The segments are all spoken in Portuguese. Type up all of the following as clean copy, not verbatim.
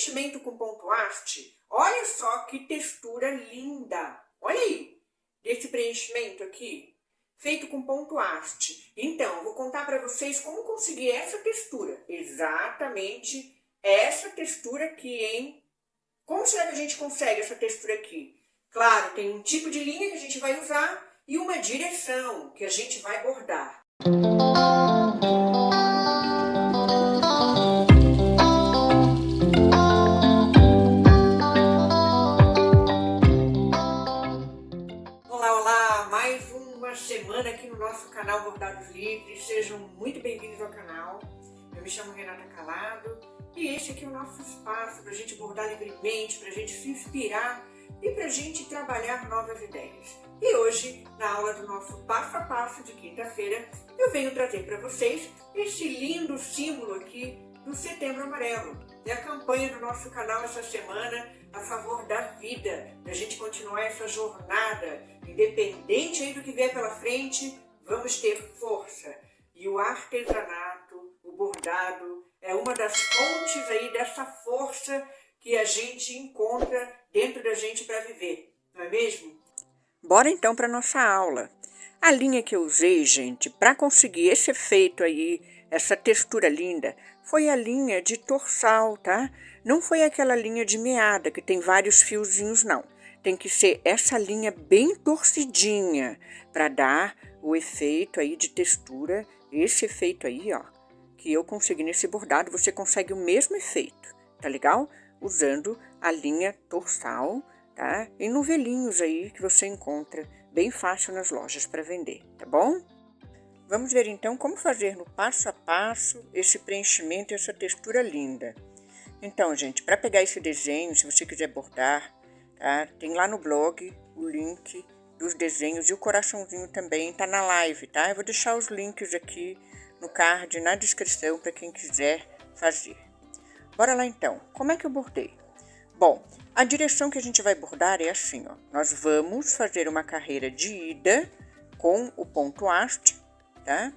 preenchimento com ponto haste, olha só que textura linda. Olha aí, desse preenchimento aqui, feito com ponto haste. Então, eu vou contar para vocês como conseguir essa textura. Exatamente essa textura aqui, hein? Como será que a gente consegue essa textura aqui? Claro, tem um tipo de linha que a gente vai usar e uma direção que a gente vai bordar. Olá, olá! Mais uma semana aqui no nosso canal Bordados Livres. Sejam muito bem-vindos ao canal. Eu me chamo Renata Calado e esse aqui é o nosso espaço para a gente bordar livremente, para a gente se inspirar e para a gente trabalhar novas ideias. E hoje, na aula do nosso passo a passo de quinta-feira, eu venho trazer para vocês esse lindo símbolo aqui do Setembro Amarelo. É a campanha do nosso canal essa semana a favor da vida, da gente continuar essa jornada, independente aí do que vier pela frente, vamos ter força. E o artesanato, o bordado, é uma das fontes aí dessa força que a gente encontra dentro da gente para viver, não é mesmo? Bora então para nossa aula. A linha que eu usei, gente, para conseguir esse efeito aí, essa textura linda, foi a linha de torçal, tá? Não foi aquela linha de meada que tem vários fiozinhos, não. Tem que ser essa linha bem torcidinha para dar o efeito aí de textura, esse efeito aí, ó, que eu consegui nesse bordado, você consegue o mesmo efeito, tá legal? Usando a linha torçal, tá? Em novelinhos aí que você encontra bem fácil nas lojas para vender, tá bom? Vamos ver então como fazer no passo a passo esse preenchimento e essa textura linda. Então, gente, para pegar esse desenho, se você quiser bordar, tá? Tem lá no blog o link dos desenhos e o coraçãozinho também tá na live, tá? Eu vou deixar os links aqui no card, na descrição para quem quiser fazer. Bora lá então. Como é que eu bordei? Bom, a direção que a gente vai bordar é assim, ó. Nós vamos fazer uma carreira de ida com o ponto haste, tá?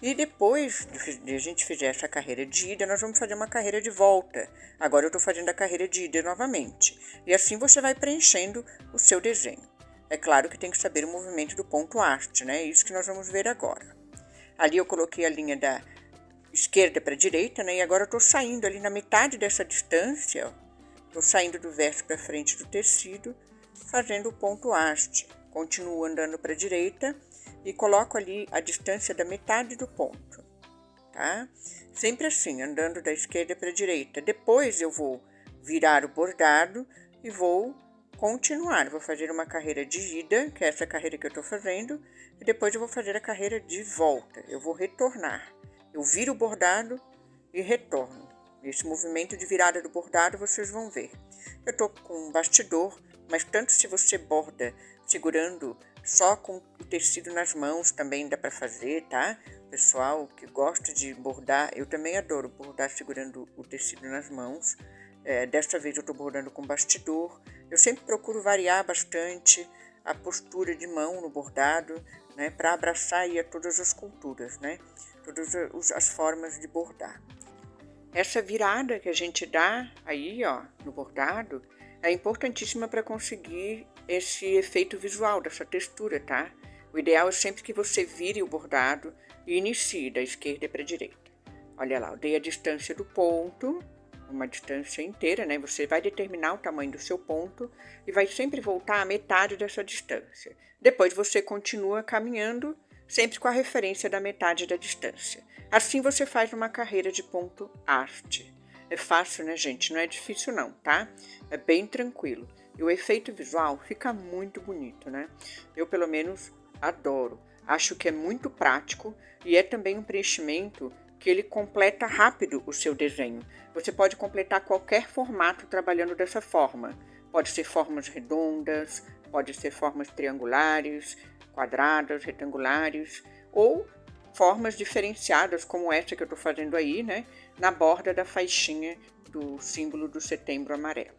E depois de a gente fizer essa carreira de ida, nós vamos fazer uma carreira de volta. Agora eu tô fazendo a carreira de ida novamente. E assim você vai preenchendo o seu desenho. É claro que tem que saber o movimento do ponto haste, né? É isso que nós vamos ver agora. Ali eu coloquei a linha da esquerda para a direita, né? E agora eu tô saindo ali na metade dessa distância, ó. Estou saindo do verso para frente do tecido, fazendo o ponto haste. Continuo andando para a direita e coloco ali a distância da metade do ponto, tá? Sempre assim, andando da esquerda para a direita. Depois eu vou virar o bordado e vou continuar. Vou fazer uma carreira de ida, que é essa carreira que eu estou fazendo, e depois eu vou fazer a carreira de volta. Eu vou retornar. Eu viro o bordado e retorno. Esse movimento de virada do bordado vocês vão ver. Eu tô com um bastidor, mas tanto se você borda segurando só com o tecido nas mãos também dá para fazer, tá? Pessoal que gosta de bordar, eu também adoro bordar segurando o tecido nas mãos. Desta vez eu tô bordando com bastidor. Eu sempre procuro variar bastante a postura de mão no bordado, né? Para abraçar aí a todas as culturas, né? Todas as formas de bordar. Essa virada que a gente dá aí, ó, no bordado, é importantíssima para conseguir esse efeito visual dessa textura, tá? O ideal é sempre que você vire o bordado e inicie da esquerda para a direita. Olha lá, eu dei a distância do ponto, uma distância inteira, né? Você vai determinar o tamanho do seu ponto e vai sempre voltar à metade dessa distância. Depois você continua caminhando, sempre com a referência da metade da distância. Assim você faz uma carreira de ponto haste. É fácil, né, gente? Não é difícil não, tá? É bem tranquilo. E o efeito visual fica muito bonito, né? Eu, pelo menos, adoro. Acho que é muito prático e é também um preenchimento que ele completa rápido o seu desenho. Você pode completar qualquer formato trabalhando dessa forma. Pode ser formas redondas, pode ser formas triangulares, quadradas, retangulares, ou formas diferenciadas como essa que eu estou fazendo aí, né, na borda da faixinha do símbolo do Setembro Amarelo.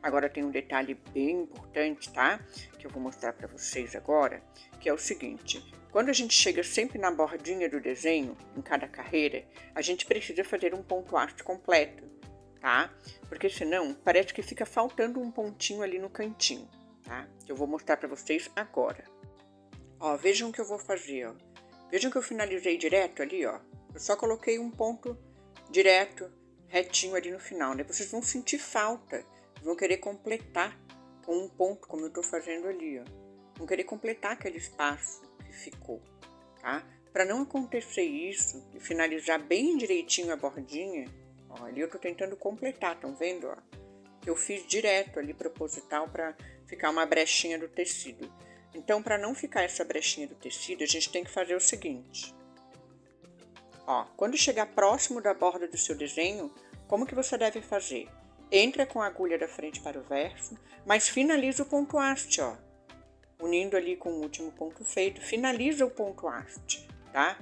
Agora tem um detalhe bem importante, tá, que eu vou mostrar para vocês agora, que é o seguinte: quando a gente chega sempre na bordinha do desenho, em cada carreira, a gente precisa fazer um ponto haste completo, tá? Porque senão parece que fica faltando um pontinho ali no cantinho, tá? Eu vou mostrar pra vocês agora. Ó, vejam o que eu vou fazer, ó. Vejam que eu finalizei direto ali, ó. Eu só coloquei um ponto direto, retinho ali no final, né? Vocês vão sentir falta, vão querer completar com um ponto, como eu tô fazendo ali, ó. Vão querer completar aquele espaço que ficou, tá? Para não acontecer isso e finalizar bem direitinho a bordinha, ó, ali eu tô tentando completar, estão vendo, ó? Que eu fiz direto ali, proposital, para ficar uma brechinha do tecido. Então, para não ficar essa brechinha do tecido, a gente tem que fazer o seguinte. Ó, quando chegar próximo da borda do seu desenho, como que você deve fazer? Entra com a agulha da frente para o verso, mas finaliza o ponto haste, ó. Unindo ali com o último ponto feito, finaliza o ponto haste, tá?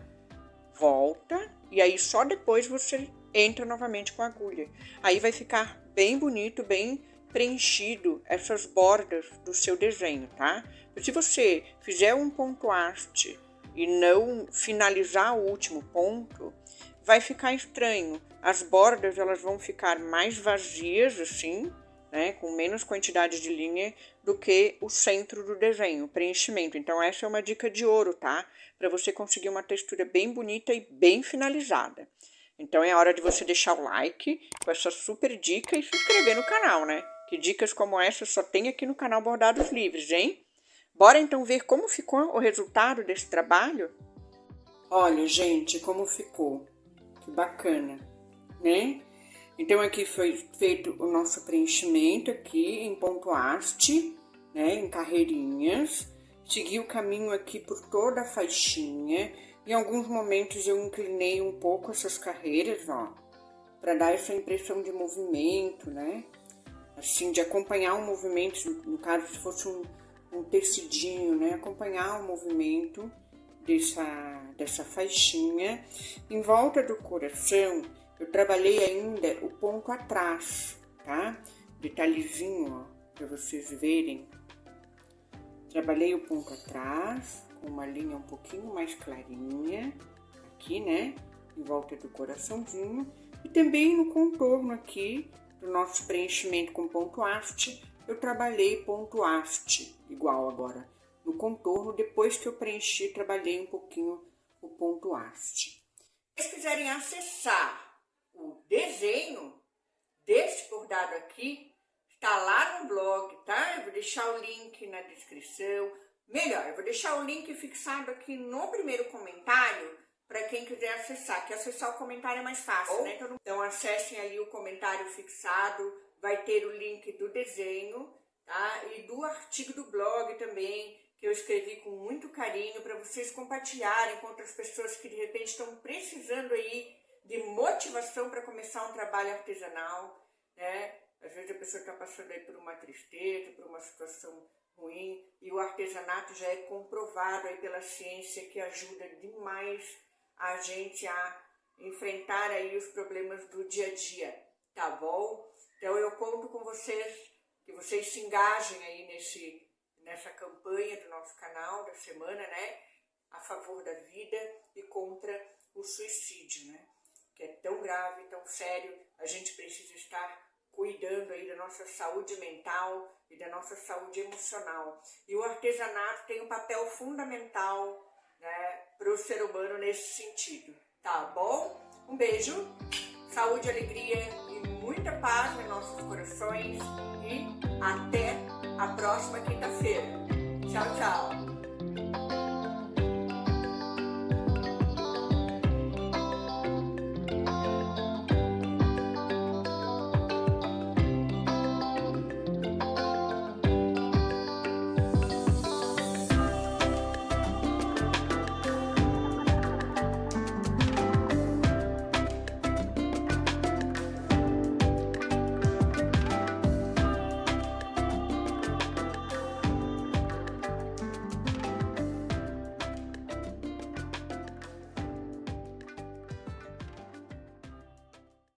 Volta, e aí só depois você entra novamente com a agulha. Aí vai ficar bem bonito, bem preenchido essas bordas do seu desenho, tá? Se você fizer um ponto haste e não finalizar o último ponto, vai ficar estranho. As bordas elas vão ficar mais vazias assim, né, com menos quantidade de linha do que o centro do desenho, o preenchimento. Então essa é uma dica de ouro, tá? Para você conseguir uma textura bem bonita e bem finalizada. Então é hora de você deixar o like com essa super dica e se inscrever no canal, né? Que dicas como essa só tem aqui no canal Bordados Livres, hein? Bora então ver como ficou o resultado desse trabalho? Olha, gente, como ficou. Que bacana, né? Então aqui foi feito o nosso preenchimento aqui em ponto haste, né? Em carreirinhas. Segui o caminho aqui por toda a faixinha. Em alguns momentos eu inclinei um pouco essas carreiras, ó, para dar essa impressão de movimento, né? Assim, de acompanhar o movimento, no caso se fosse um tecidinho, né? Acompanhar o movimento dessa faixinha. Em volta do coração, eu trabalhei ainda o ponto atrás, tá? Detalhezinho, ó, para vocês verem. Trabalhei o ponto atrás, com uma linha um pouquinho mais clarinha, aqui, né? Em volta do coraçãozinho. E também no contorno aqui, do nosso preenchimento com ponto haste, eu trabalhei ponto haste, igual agora. No contorno, depois que eu preenchi, trabalhei um pouquinho o ponto haste. Se vocês quiserem acessar o desenho desse bordado aqui, está lá no blog, tá? Eu vou deixar o link na descrição. Melhor, eu vou deixar o link fixado aqui no primeiro comentário para quem quiser acessar, que acessar o comentário é mais fácil, né? Então acessem ali o comentário fixado, vai ter o link do desenho, tá? E do artigo do blog também, que eu escrevi com muito carinho para vocês compartilharem com outras pessoas que de repente estão precisando aí de motivação para começar um trabalho artesanal, né? Às vezes a pessoa está passando aí por uma tristeza, por uma situação ruim, e o artesanato já é comprovado aí pela ciência que ajuda demais a gente a enfrentar aí os problemas do dia a dia, tá bom? Então eu conto com vocês, que vocês se engajem aí nessa campanha do nosso canal da semana, né? A favor da vida e contra o suicídio, né? Que é tão grave, tão sério, a gente precisa estar cuidando aí da nossa saúde mental e da nossa saúde emocional. E o artesanato tem um papel fundamental, né, para o ser humano nesse sentido, tá bom? Um beijo, saúde, alegria e muita paz em nossos corações e até a próxima quinta-feira. Tchau, tchau!